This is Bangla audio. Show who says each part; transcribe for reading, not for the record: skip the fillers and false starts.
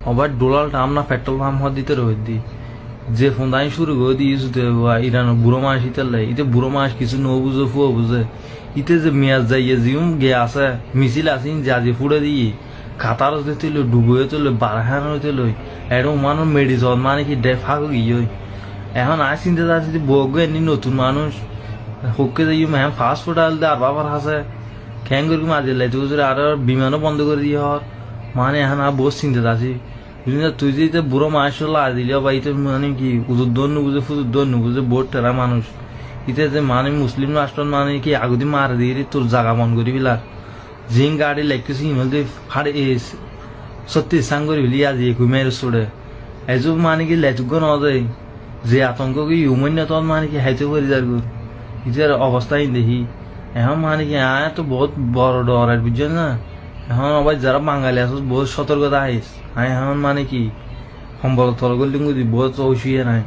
Speaker 1: আবার ডোনাল্ড ট্রাম্প না পেট্রোল পাম্প দিতে রয়ে দি যে ফোন দাই শুরু করে দিয়েছে ইরান বুড়ো মাস ইতালে ইতে বুড়ো মাস কিছু ন বুঝে ফুয়া বুঝে ইতে যে মেয়াজ যাইয়ে জিউম গে আছে মিছিল আসিন জাজি ফুড়ে দিয়ে খাতার হতে লই ডুবে হতে লই বারহান হতে লই এরকম মানুষ মেডিসন মানে কি ফাঁক গিয়ে এখন আজ চিন্তা যাচ্ছে যে বগে এমনি নতুন মানুষ হোককে যাই ম্যাম ফাস্ট ফুড আল দে আর বাবার হাসে খ্যাং করে মাঝে লাইতে বুঝে আর বিমানও বন্ধ করে দিয়ে হওয়ার মানে এখন আর বহুত চিন্তা যাচ্ছি তুই যে বুড়ো মাস লাজ দিলে বা ইতে মানে কি উদুদ্দন নুবুঝে ফুদুদ্দন নুবুঝে বোট টেরা মানুষ ইতে যে মানে মুসলিম রাষ্ট্র মানে কি আগুদি মার দিয়ে তোর জাগা মন করি বিলার জিং গাড়ি লাগতেছে হিমলতে ফাড়ে সত্যি সাং করে বিলি আজ ঘুমের চড়ে এজব মানে কি লেচুগ ন যায় যে আতঙ্ক কি ইউমন্য তখন মানে কি হাইতে করে যার গুর ইটার অবস্থায় দেখি এখন মানে কি তো বহুত বড় ডর আর বুঝছেন না এখন আবার যারা বাঙালি আস বহুত সতর্কতা আইস এখন মানে কি সম্বল থল গল্লি বহুত ঔষধ নাই